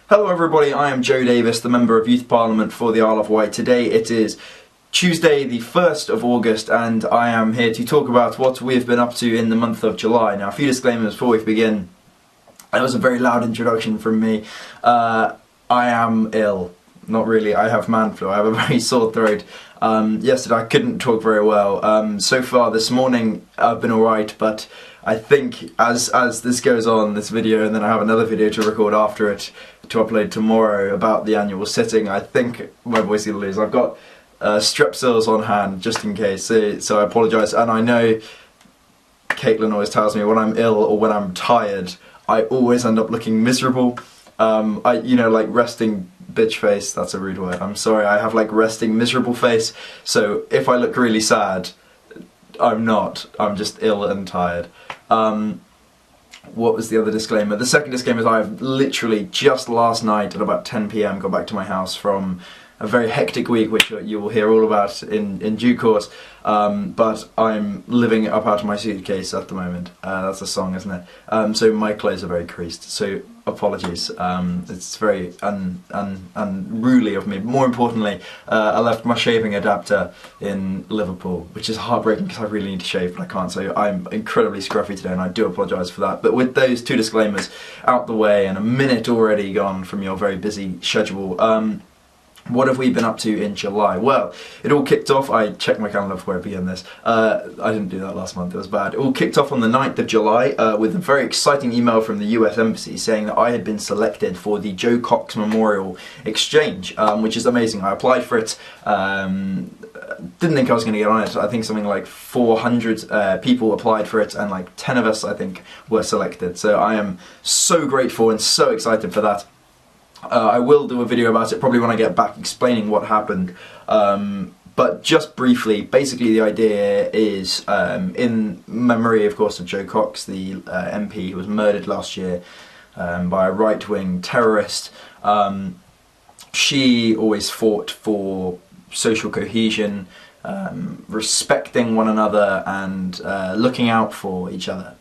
Hello everybody, I am Joe Davis, the Member of Youth Parliament for the Isle of Wight. Today it is Tuesday the 1st of August and I am here to talk about what we've been up to in the month of July. Now, a few disclaimers before we begin. That was a very loud introduction from me. I am ill. Not really, I have man flu, I have a very sore throat. Yesterday I couldn't talk very well. So far this morning I've been alright, but I think as this goes on, this video, and then I have another video to record after it to upload tomorrow about the annual sitting, I think my voice will lose. I've got strepsils on hand just in case, so I apologise. And I know Caitlin always tells me when I'm ill or when I'm tired, I always end up looking miserable. Like resting bitch face, that's a rude word, I'm sorry, I have like resting miserable face, so if I look really sad, I'm not, I'm just ill and tired. What was the other disclaimer? The second disclaimer is I've literally just last night at about 10 PM got back to my house from a very hectic week, which you will hear all about in due course, but I'm living up out of my suitcase at the moment. That's a song, isn't it? So my clothes are very creased, so apologies. It's very unruly of me. More importantly, I left my shaving adapter in Liverpool, which is heartbreaking because I really need to shave, but I can't, so I'm incredibly scruffy today and I do apologise for that. But with those two disclaimers out the way and a minute already gone from your very busy schedule, what have we been up to in July? Well, it all kicked off, I checked my calendar before I began this, I didn't do that last month, it was bad. It all kicked off on the 9th of July with a very exciting email from the US Embassy saying that I had been selected for the Jo Cox Memorial Exchange, which is amazing. I applied for it, didn't think I was going to get on it. I think something like 400 people applied for it and like 10 of us, I think, were selected. So I am so grateful and so excited for that. I will do a video about it probably when I get back explaining what happened, but just briefly, basically the idea is in memory of course of Jo Cox, the MP who was murdered last year by a right-wing terrorist. She always fought for social cohesion, respecting one another and looking out for each other,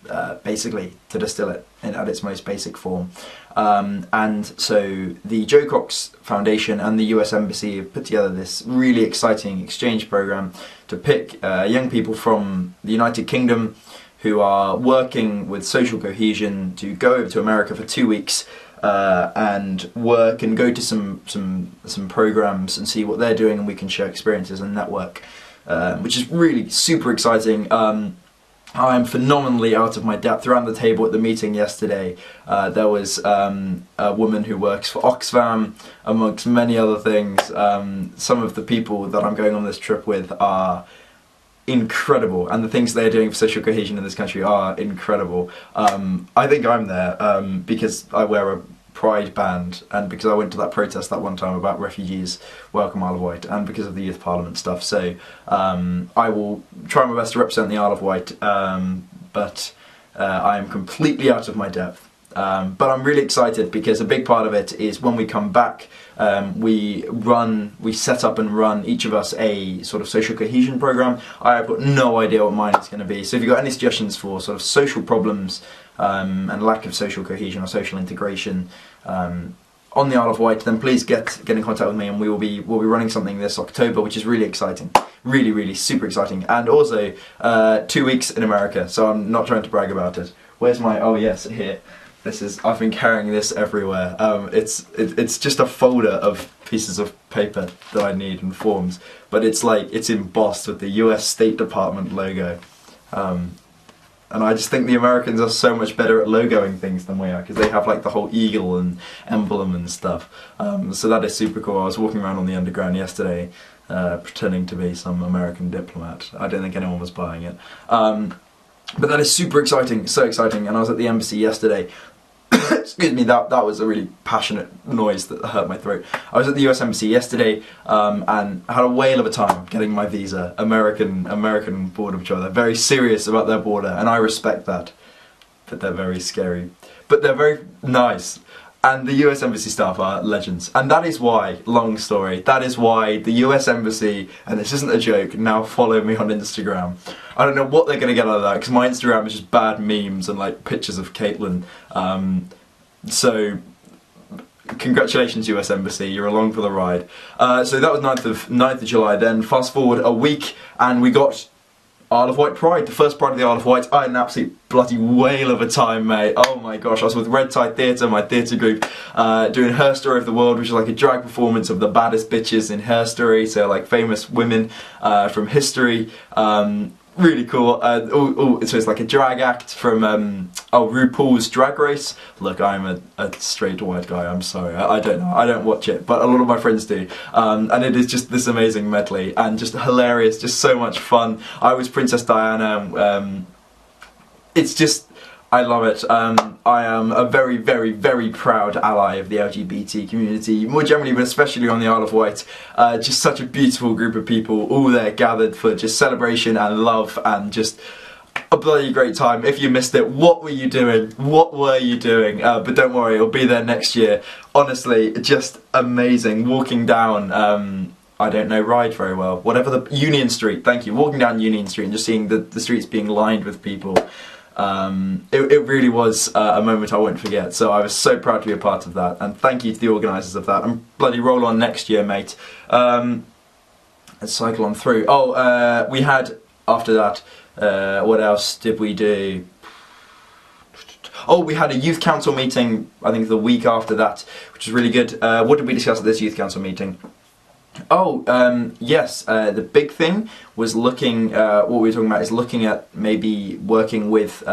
basically, to distill it at its most basic form. And so the Jo Cox Foundation and the US Embassy have put together this really exciting exchange program to pick young people from the United Kingdom who are working with social cohesion to go over to America for 2 weeks and work and go to some programs and see what they're doing, and we can share experiences and network, which is really super exciting. I'm phenomenally out of my depth. Around the table at the meeting yesterday, there was a woman who works for Oxfam, amongst many other things. Some of the people that I'm going on this trip with are incredible, and the things they're doing for social cohesion in this country are incredible. I think I'm there because I wear a Pride band, and because I went to that protest that one time about refugees, welcome Isle of Wight, and because of the Youth Parliament stuff. So I will try my best to represent the Isle of Wight, but I am completely out of my depth. But I'm really excited because a big part of it is when we come back, we set up and run, each of us, a sort of social cohesion program. I have got no idea what mine is going to be, so if you've got any suggestions for sort of social problems and lack of social cohesion or social integration on the Isle of Wight, then please get in contact with me, and we'll be running something this October, which is really exciting, really super exciting, and also 2 weeks in America. So I'm not trying to brag about it. Where's my? Oh yes, here. This is. I've been carrying this everywhere. It's just a folder of pieces of paper that I need and forms, but it's embossed with the US State Department logo. And I just think the Americans are so much better at logoing things than we are, because they have like the whole eagle and emblem and stuff. So that is super cool. I was walking around on the underground yesterday pretending to be some American diplomat. I don't think anyone was buying it. But that is super exciting, so exciting. And I was at the embassy yesterday. Excuse me, that was a really passionate noise that hurt my throat. I was at the US Embassy yesterday and had a whale of a time getting my visa. American border patrol, they're very serious about their border, and I respect that. But they're very scary. But they're very nice. And the US Embassy staff are legends. And that is why, long story, that is why the US Embassy, and this isn't a joke, now follow me on Instagram. I don't know what they're going to get out of that, because my Instagram is just bad memes and like pictures of Caitlin. So congratulations US Embassy, you're along for the ride. So that was 9th of July then. Fast forward a week and we got Isle of Wight Pride, the first Pride of the Isle of Wight. I had an absolute bloody whale of a time, mate. Oh my gosh, I was with Red Tide Theatre, my theatre group, doing Her Story of the World, which is like a drag performance of the baddest bitches in her story, so like famous women from history. Really cool. So it's like a drag act from RuPaul's Drag Race. Look, I'm a straight white guy, I'm sorry, I don't know, I don't watch it, but a lot of my friends do, and it is just this amazing medley, and just hilarious, just so much fun. I was Princess Diana. It's just, I love it. I am a very, very, very proud ally of the LGBT community, more generally, but especially on the Isle of Wight. Just such a beautiful group of people, all there gathered for just celebration and love, and just a bloody great time. If you missed it, what were you doing? What were you doing? But don't worry, it'll be there next year. Honestly, just amazing. Walking down, I don't know Ride very well, whatever, the Union Street, thank you. Walking down Union Street and just seeing the streets being lined with people. It really was a moment I won't forget, so I was so proud to be a part of that, and thank you to the organisers of that, and bloody roll on next year, mate. Let's cycle on through. Oh, we had, after that, what else did we do? Oh, we had a youth council meeting, I think the week after that, which was really good. What did we discuss at this youth council meeting? Oh, yes, the big thing was looking, what we were talking about is looking at maybe working with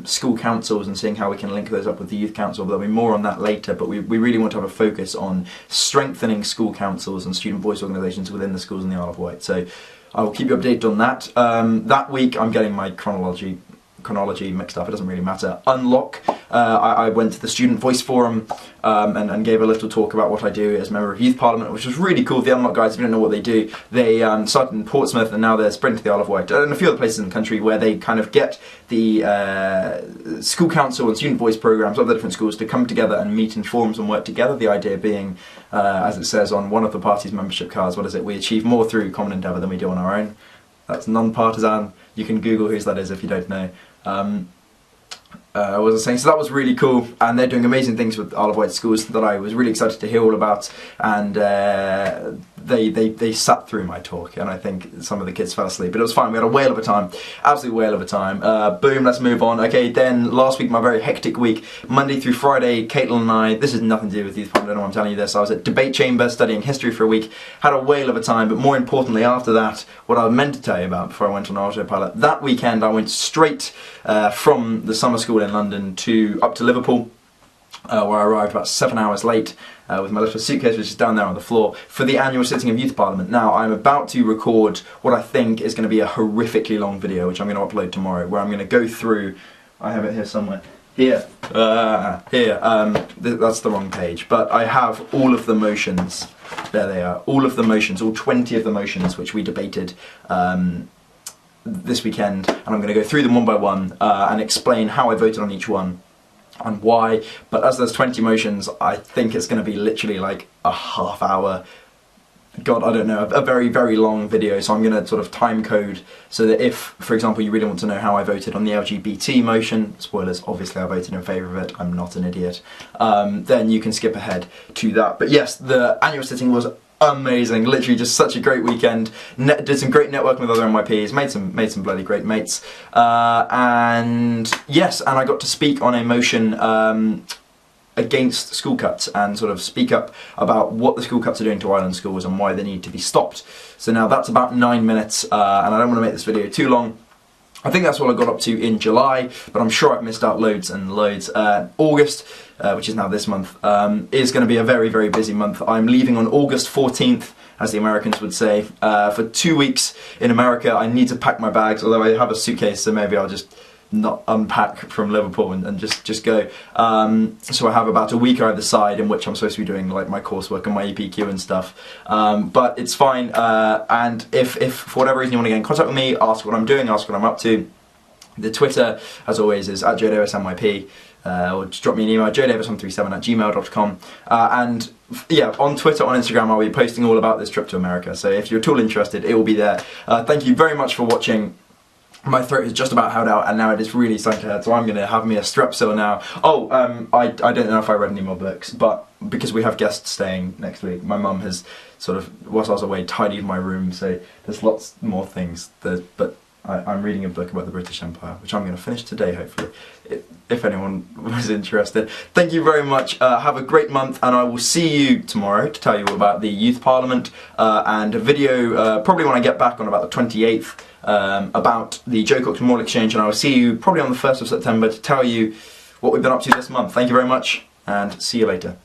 school councils and seeing how we can link those up with the youth council. There'll be more on that later, but we really want to have a focus on strengthening school councils and student voice organisations within the schools in the Isle of Wight. So I will keep you updated on that. That week I'm getting my chronology mixed up, it doesn't really matter. Unlock, I went to the Student Voice Forum and gave a little talk about what I do as a member of Youth Parliament, which was really cool. The Unlock guys, if you don't know what they do, they started in Portsmouth and now they're spreading to the Isle of Wight and a few other places in the country where they kind of get the school council and student voice programmes of the different schools to come together and meet in forums and work together. The idea being, as it says on one of the party's membership cards, what is it? We achieve more through common endeavour than we do on our own. That's non-partisan. You can Google whose that is if you don't know. What was I saying? So that was really cool, and they're doing amazing things with Isle of Wight schools that I was really excited to hear all about, and they sat through my talk, and I think some of the kids fell asleep, but it was fine. We had a whale of a time, absolute whale of a time. Boom, let's move on. Okay, then last week, my very hectic week, Monday through Friday, Caitlin and I, this has nothing to do with Youth Parliament, I don't know why I'm telling you this, I was at Debate Chamber studying history for a week, had a whale of a time, but more importantly after that, what I meant to tell you about before I went on autopilot, that weekend I went straight from the summer school in London up to Liverpool, where I arrived about 7 hours late with my little suitcase, which is down there on the floor, for the annual sitting of Youth Parliament. Now, I'm about to record what I think is going to be a horrifically long video, which I'm going to upload tomorrow, where I'm going to go through, I have it here somewhere, here, that's the wrong page, but I have all of the motions, there they are, all of the motions, all 20 of the motions which we debated this weekend, and I'm going to go through them one by one and explain how I voted on each one and why. But as there's 20 motions, I think it's going to be literally like a half hour, God, I don't know, a very, very long video, so I'm going to sort of time code so that if, for example, you really want to know how I voted on the LGBT motion, spoilers, obviously I voted in favour of it, I'm not an idiot, then you can skip ahead to that. But yes, the annual sitting was amazing, literally just such a great weekend. Did some great networking with other MYPs, made some bloody great mates, and yes, and I got to speak on a motion against school cuts and sort of speak up about what the school cuts are doing to island schools and why they need to be stopped. So now that's about 9 minutes, and I don't want to make this video too long. I think that's what I got up to in July, but I'm sure I've missed out loads and loads. August, which is now this month, is going to be a very, very busy month. I'm leaving on August 14th, as the Americans would say, for 2 weeks in America. I need to pack my bags, although I have a suitcase, so maybe I'll just not unpack from Liverpool and just go. So I have about a week either side in which I'm supposed to be doing like my coursework and my EPQ and stuff. But it's fine, and if for whatever reason you want to get in contact with me, ask what I'm doing, ask what I'm up to. The Twitter, as always, is @JoDavisMYP, or just drop me an email, jodavis137@gmail.com. And yeah, on Twitter, on Instagram, I'll be posting all about this trip to America, so if you're at all interested, it will be there. Thank you very much for watching. My throat is just about held out, and now it is really starting to hurt, so I'm going to have me a Strepsil now. Oh, I don't know if I read any more books, but because we have guests staying next week, my mum has sort of, whilst I was away, tidied my room, so there's lots more things. But I'm reading a book about the British Empire, which I'm going to finish today, hopefully, if anyone was interested. Thank you very much, have a great month, and I will see you tomorrow to tell you about the Youth Parliament, and a video, probably when I get back on about the 28th, about the Jo Cox Memorial Exchange, and I will see you probably on the 1st of September to tell you what we've been up to this month. Thank you very much, and see you later.